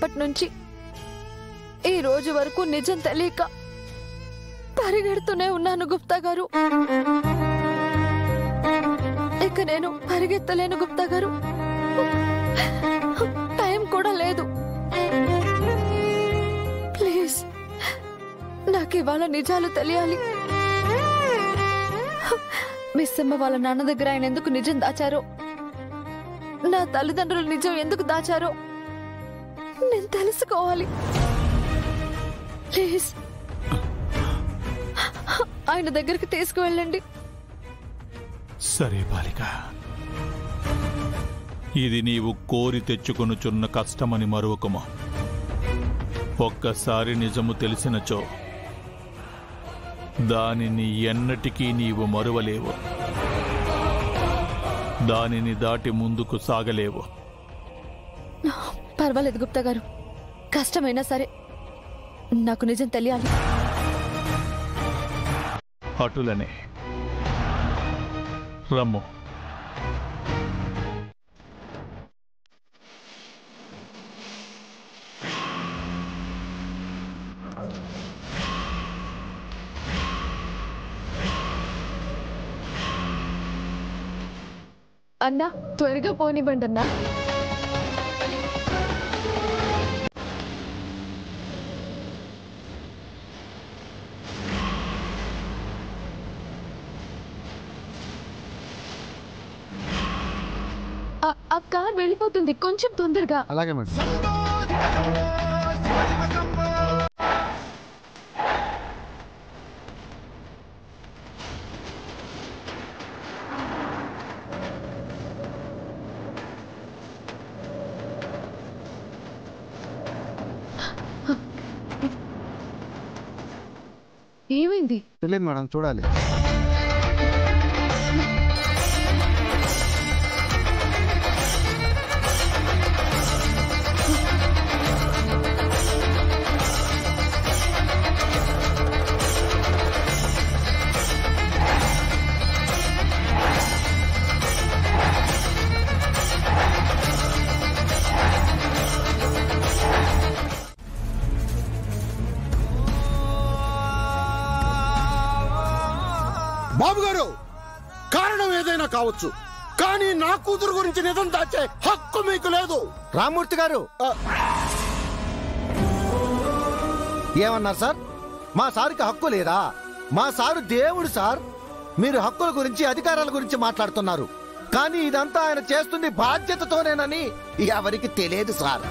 వచ్చినప్పటి నుంచి ఈ రోజు వరకు నిజం తెలియక పరిగెడుతూనే ఉన్నాను గుప్తా గారు. ఇక నేను పరిగెత్తలేను గుప్తా గారు. టైం కూడా లేదు. ప్లీజ్ నాకు ఇవాళ నిజాలు తెలియాలి. మిస్ అమ్మ వాళ్ళ నాన్న దగ్గర ఆయన ఎందుకు నిజం దాచారో, నా తల్లిదండ్రులు నిజం ఎందుకు దాచారో నేను తెలుసుకోవాలి. ప్లీజ్ ఆయన దగ్గరికి తీసుకువెళ్ళండి. సరే బాలిక, ఇది నీవు కోరి తెచ్చుకొనుచున్న కష్టమని మరువకుము. ఒక్కసారి నిజము తెలిసినచో దానిని ఎన్నటికీ నీవు మరువలేవు. దానిని దాటి ముందుకు సాగలేవు. పర్వాలేదు గుప్తా గారు, కష్టమైనా సరే నాకు నిజం తెలియాలి. అటులనే రమ్ము. అన్నా త్వరగా పోనివ్వండి అన్నా. ఆ కార్ వెళ్ళిపోతుంది, కొంచెం తొందరగా. అలాగే మేడం. ఏమైంది? తెలియదు మేడం, చూడాలి. బాబు గారు, కారణం ఏదైనా కావచ్చు, కానీ నా కూతురు గురించి నిజం దాచే హక్కు మీకు లేదు. రామ్మూర్తి గారు ఏమన్నారు సార్? మా సార్కి హక్కు లేదా? మా సారు దేవుడు సార్. మీరు హక్కుల గురించి, అధికారాల గురించి మాట్లాడుతున్నారు, కానీ ఇదంతా ఆయన చేస్తుంది బాధ్యతతోనేనని ఎవరికి తెలియదు సార్.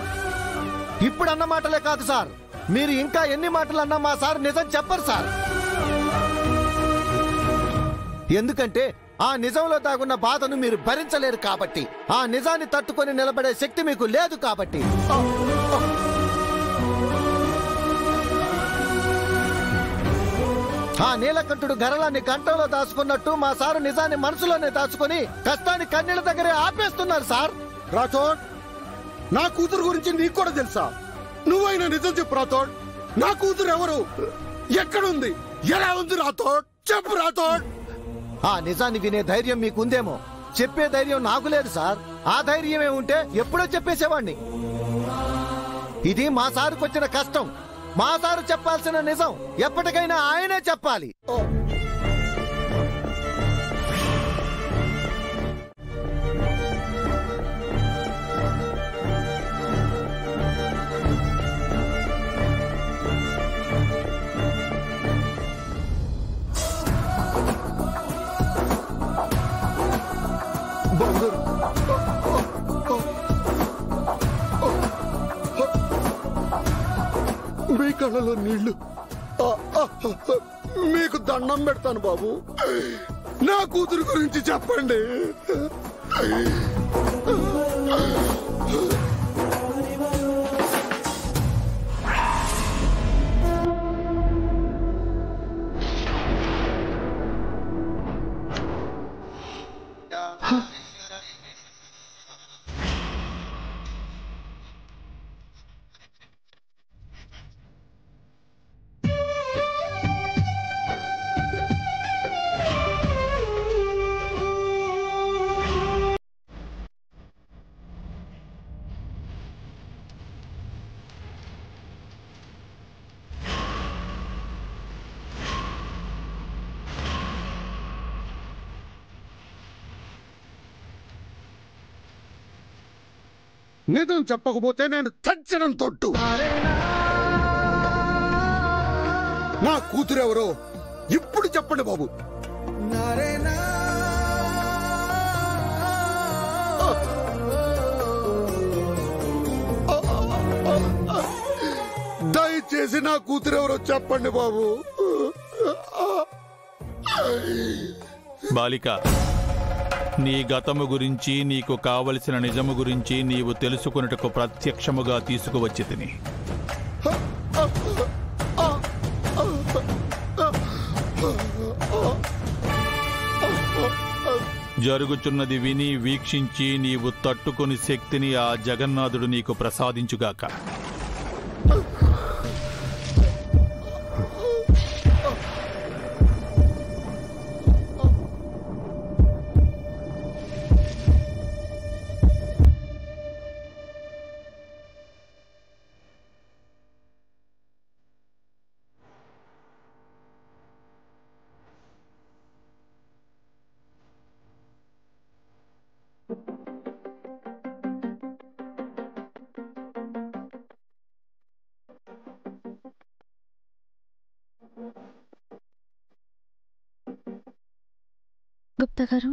ఇప్పుడు అన్న మాటలే కాదు సార్, మీరు ఇంకా ఎన్ని మాటలు అన్నా మా సార్ నిజం చెప్పరు సార్. ఎందుకంటే ఆ నిజంలో దాగున్న బాధను మీరు భరించలేరు కాబట్టి, ఆ నిజాన్ని తట్టుకొని నిలబడే శక్తి మీకు లేదు కాబట్టి. ఆ నీలకంఠుడు గరళాన్ని కంఠంలో దాచుకున్నట్టు మా సారు నిజాన్ని మనసులోనే దాచుకుని కష్టాన్ని కన్నీళ్ళ దగ్గరే ఆపేస్తున్నారు సార్. రాథోడ్, నా కూతురు గురించి నీకు కూడా తెలుసా? నువ్వైనా నిజం చెప్పు రాథోడ్. నా కూతురు ఎవరు, ఎక్కడుంది, ఎలా ఉంది రాథోడ్? చెప్పు రాథోడ్. ఆ నిజాన్ని వినే ధైర్యం మీకుందేమో, చెప్పే ధైర్యం నాకు లేదు సార్. ఆ ధైర్యమే ఉంటే ఎప్పుడో చెప్పేసేవాణ్ణి. ఇది మా సారుకు వచ్చిన కష్టం. మా సారు చెప్పాల్సిన నిజం ఎప్పటికైనా ఆయనే చెప్పాలి. మీ కళ్ళలో నీళ్లు, మీకు దండం పెడతాను బాబు, నా కూతురు గురించి చెప్పండి. నిజం చెప్పకపోతే నేను చచ్చడం తొట్టు. నా కూతురెవరో ఇప్పుడు చెప్పండి బాబు. దయచేసి నా కూతురెవరో చెప్పండి బాబు. బాలిక, నీ గతము గురించి, నీకు కావలసిన నిజము గురించి నీవు తెలుసుకున్నటకు ప్రత్యక్షముగా తీసుకువచ్చి తిని. జరుగుచున్నది విని వీక్షించి నీవు తట్టుకుని శక్తిని ఆ జగన్నాథుడు నీకు ప్రసాదించుగాక. గుప్తా గారు,